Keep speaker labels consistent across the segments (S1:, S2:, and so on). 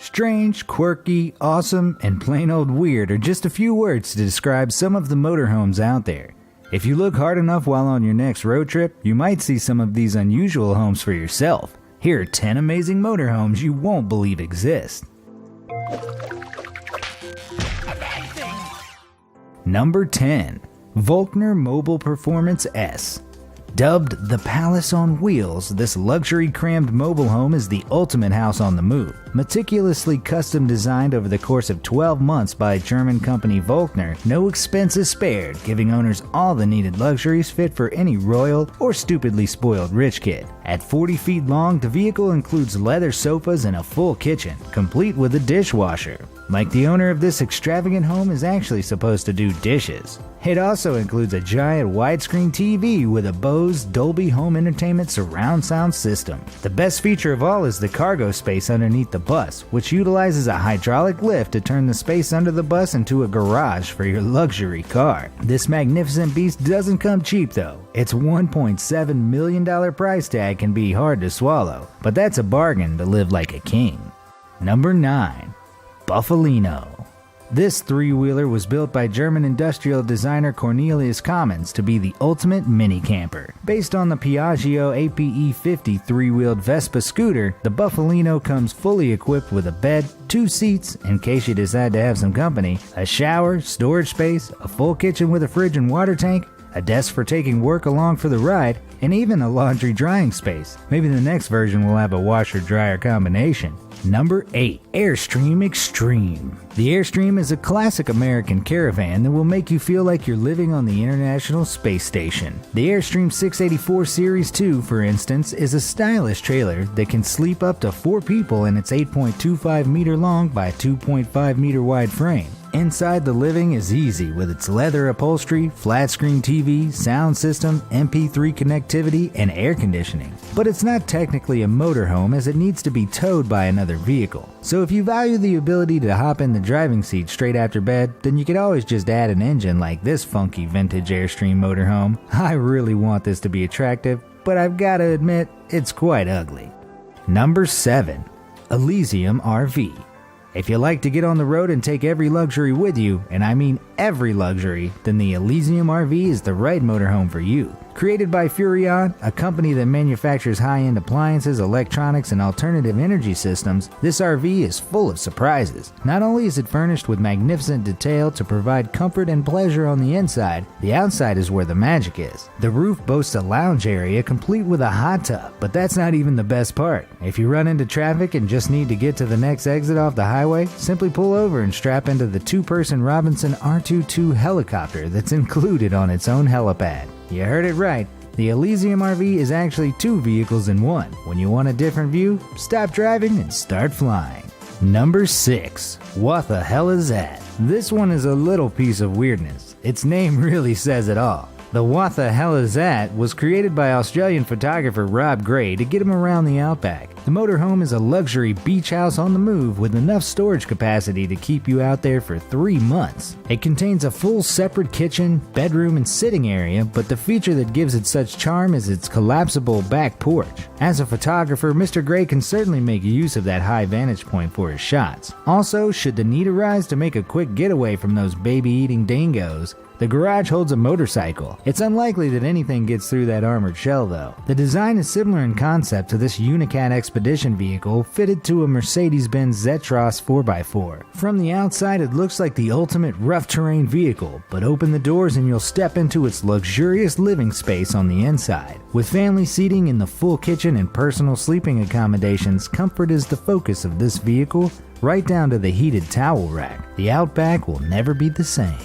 S1: Strange, quirky, awesome, and plain old weird are just a few words to describe some of the motorhomes out there. If you look hard enough while on your next road trip, you might see some of these unusual homes for yourself. Here are 10 amazing motorhomes you won't believe exist. Number 10. Volkner Mobile Performance S. Dubbed the Palace on Wheels, this luxury-crammed mobile home is the ultimate house on the move. Meticulously custom designed over the course of 12 months by German company Volkner, no expense is spared, giving owners all the needed luxuries fit for any royal or stupidly spoiled rich kid. At 40 feet long, the vehicle includes leather sofas and a full kitchen, complete with a dishwasher. Like the owner of this extravagant home is actually supposed to do dishes. It also includes a giant widescreen TV with a Bose Dolby Home Entertainment surround sound system. The best feature of all is the cargo space underneath the bus, which utilizes a hydraulic lift to turn the space under the bus into a garage for your luxury car. This magnificent beast doesn't come cheap though. Its $1.7 million price tag can be hard to swallow, but that's a bargain to live like a king. Number 9. Buffalino. This three-wheeler was built by German industrial designer Cornelius Commons to be the ultimate mini camper. Based on the Piaggio APE 50 three-wheeled Vespa scooter, the Buffalino comes fully equipped with a bed, 2 seats in case you decide to have some company, a shower, storage space, a full kitchen with a fridge and water tank, a desk for taking work along for the ride, and even a laundry drying space. Maybe the next version will have a washer-dryer combination. Number 8. Airstream Extreme. The Airstream is a classic American caravan that will make you feel like you're living on the International Space Station. The Airstream 684 Series 2, for instance, is a stylish trailer that can sleep up to 4 people in its 8.25 meter long by 2.5 meter wide frame. Inside, the living is easy with its leather upholstery, flat-screen TV, sound system, MP3 connectivity, and air conditioning. But it's not technically a motorhome as it needs to be towed by another vehicle. So if you value the ability to hop in the driving seat straight after bed, then you could always just add an engine like this funky vintage Airstream motorhome. I really want this to be attractive, but I've got to admit, it's quite ugly. Number 7. Elysium RV. If you like to get on the road and take every luxury with you, and I mean every luxury, then the Elysium RV is the right motorhome for you. Created by Furrion, a company that manufactures high-end appliances, electronics, and alternative energy systems, this RV is full of surprises. Not only is it furnished with magnificent detail to provide comfort and pleasure on the inside, the outside is where the magic is. The roof boasts a lounge area complete with a hot tub, but that's not even the best part. If you run into traffic and just need to get to the next exit off the highway, simply pull over and strap into the 2-person Robinson R22 helicopter that's included on its own helipad. You heard it right. The Elysium RV is actually 2 vehicles in one. When you want a different view, stop driving and start flying. Number 6. What the hell is that? This one is a little piece of weirdness. Its name really says it all. The What the Hell Is That was created by Australian photographer Rob Gray to get him around the outback. The motorhome is a luxury beach house on the move with enough storage capacity to keep you out there for 3 months. It contains a full separate kitchen, bedroom, and sitting area, but the feature that gives it such charm is its collapsible back porch. As a photographer, Mr. Gray can certainly make use of that high vantage point for his shots. Also, should the need arise to make a quick getaway from those baby-eating dingoes, the garage holds a motorcycle. It's unlikely that anything gets through that armored shell though. The design is similar in concept to this Unicat Expedition vehicle fitted to a Mercedes-Benz Zetros 4x4. From the outside it looks like the ultimate rough terrain vehicle, but open the doors and you'll step into its luxurious living space on the inside. With family seating in the full kitchen and personal sleeping accommodations, comfort is the focus of this vehicle, right down to the heated towel rack. The Outback will never be the same.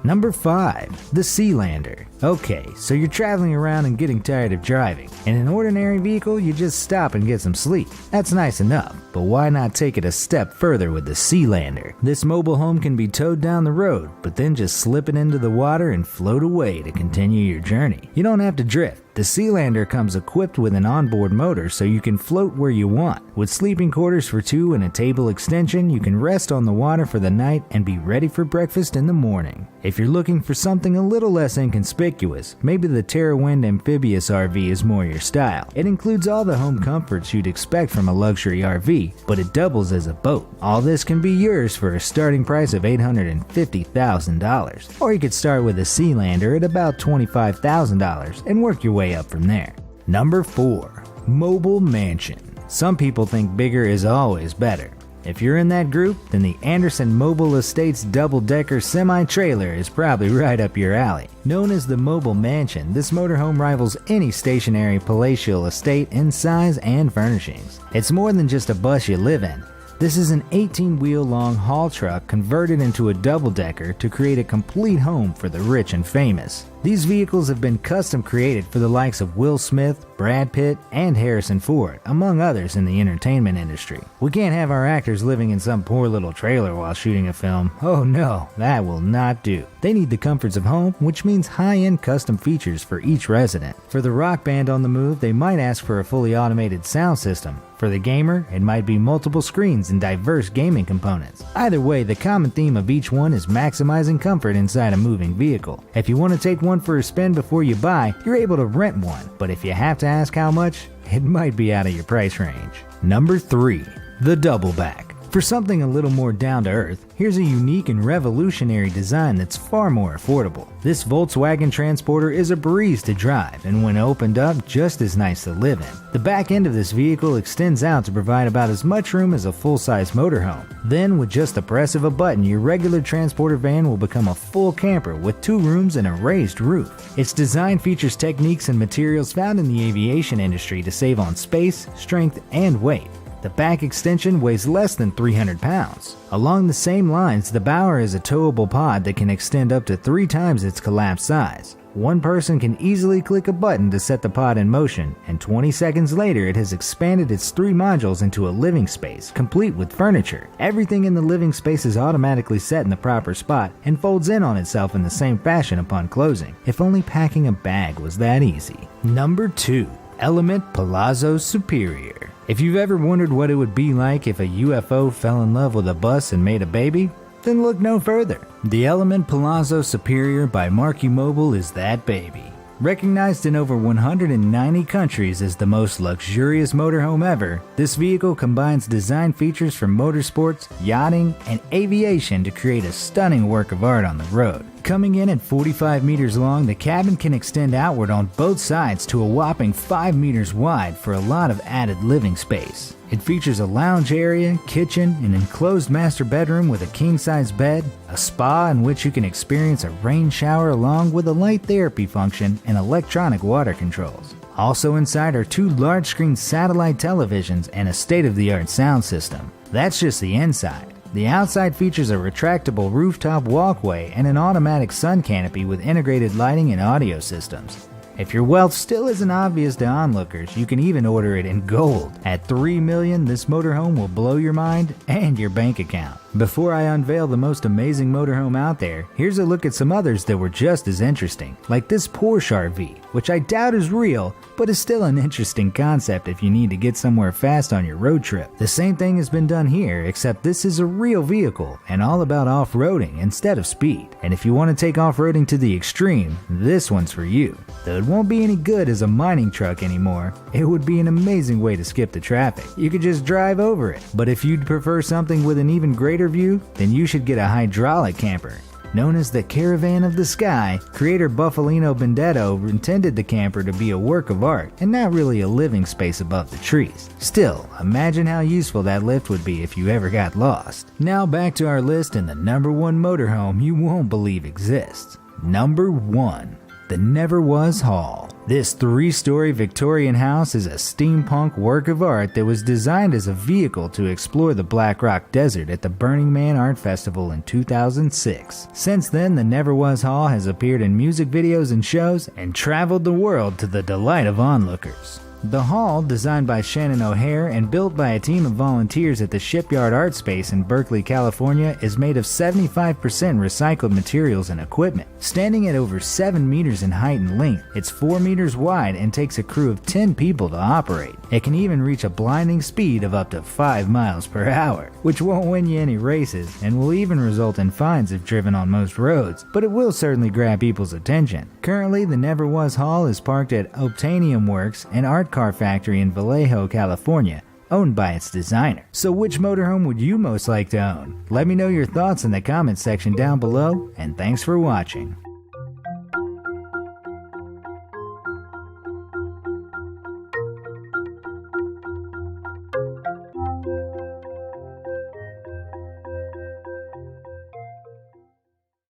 S1: Number 5. The Sealander. Okay, so you're traveling around and getting tired of driving. In an ordinary vehicle, you just stop and get some sleep. That's nice enough, but why not take it a step further with the Sealander? This mobile home can be towed down the road, but then just slip it into the water and float away to continue your journey. You don't have to drift. The Sealander comes equipped with an onboard motor so you can float where you want. With sleeping quarters for two and a table extension, you can rest on the water for the night and be ready for breakfast in the morning. If you're looking for something a little less inconspicuous, maybe the TerraWind Amphibious RV is more your style. It includes all the home comforts you'd expect from a luxury RV, but it doubles as a boat. All this can be yours for a starting price of $850,000. Or you could start with a Sealander at about $25,000 and work your way up from there. Number 4. Mobile Mansion. Some people think bigger is always better. If you're in that group, then the Anderson Mobile Estates double-decker semi-trailer is probably right up your alley. Known as the Mobile Mansion, this motorhome rivals any stationary palatial estate in size and furnishings. It's more than just a bus you live in. This is an 18-wheel long haul truck converted into a double-decker to create a complete home for the rich and famous. These vehicles have been custom created for the likes of Will Smith, Brad Pitt, and Harrison Ford, among others in the entertainment industry. We can't have our actors living in some poor little trailer while shooting a film. Oh no, that will not do. They need the comforts of home, which means high-end custom features for each resident. For the rock band on the move, they might ask for a fully automated sound system. For the gamer, it might be multiple screens and diverse gaming components. Either way, the common theme of each one is maximizing comfort inside a moving vehicle. If you want to take one for a spin before you buy, you're able to rent one, but if you have to ask how much, it might be out of your price range. Number 3. The Doubleback. For something a little more down to earth, here's a unique and revolutionary design that's far more affordable. This Volkswagen Transporter is a breeze to drive, and when opened up, just as nice to live in. The back end of this vehicle extends out to provide about as much room as a full-size motorhome. Then, with just the press of a button, your regular transporter van will become a full camper with 2 rooms and a raised roof. Its design features techniques and materials found in the aviation industry to save on space, strength, and weight. The back extension weighs less than 300 pounds. Along the same lines, the Bower is a towable pod that can extend up to 3 times its collapsed size. One person can easily click a button to set the pod in motion, and 20 seconds later it has expanded its 3 modules into a living space, complete with furniture. Everything in the living space is automatically set in the proper spot and folds in on itself in the same fashion upon closing. If only packing a bag was that easy. Number 2. Element Palazzo Superior. If you've ever wondered what it would be like if a UFO fell in love with a bus and made a baby, then look no further. The Element Palazzo Superior by Marquee Mobile is that baby. Recognized in over 190 countries as the most luxurious motorhome ever, this vehicle combines design features from motorsports, yachting, and aviation to create a stunning work of art on the road. Coming in at 45 meters long, the cabin can extend outward on both sides to a whopping 5 meters wide for a lot of added living space. It features a lounge area, kitchen, an enclosed master bedroom with a king-size bed, a spa in which you can experience a rain shower along with a light therapy function and electronic water controls. Also inside are 2 large-screen satellite televisions and a state-of-the-art sound system. That's just the inside. The outside features a retractable rooftop walkway and an automatic sun canopy with integrated lighting and audio systems. If your wealth still isn't obvious to onlookers, you can even order it in gold. At $3 million, this motorhome will blow your mind and your bank account. Before I unveil the most amazing motorhome out there, here's a look at some others that were just as interesting, like this Porsche RV, which I doubt is real, but is still an interesting concept if you need to get somewhere fast on your road trip. The same thing has been done here, except this is a real vehicle and all about off-roading instead of speed. And if you want to take off-roading to the extreme, this one's for you. Though it won't be any good as a mining truck anymore, it would be an amazing way to skip the traffic. You could just drive over it. But if you'd prefer something with an even greater view, then you should get a hydraulic camper. Known as the Caravan of the Sky, creator Buffalino Benedetto intended the camper to be a work of art and not really a living space above the trees. Still, imagine how useful that lift would be if you ever got lost. Now back to our list and the number 1 motorhome you won't believe exists. Number 1. The Never Was Hall. This 3-story Victorian house is a steampunk work of art that was designed as a vehicle to explore the Black Rock Desert at the Burning Man Art Festival in 2006. Since then, the Never Was Hall has appeared in music videos and shows and traveled the world to the delight of onlookers. The Hall, designed by Shannon O'Hare and built by a team of volunteers at the Shipyard Art Space in Berkeley, California, is made of 75% recycled materials and equipment. Standing at over 7 meters in height and length, it's 4 meters wide and takes a crew of 10 people to operate. It can even reach a blinding speed of up to 5 miles per hour, which won't win you any races and will even result in fines if driven on most roads, but it will certainly grab people's attention. Currently, the Never Was Hall is parked at Obtainium Works, an art car factory in Vallejo, California, owned by its designer. So which motorhome would you most like to own? Let me know your thoughts in the comments section down below, and thanks for watching.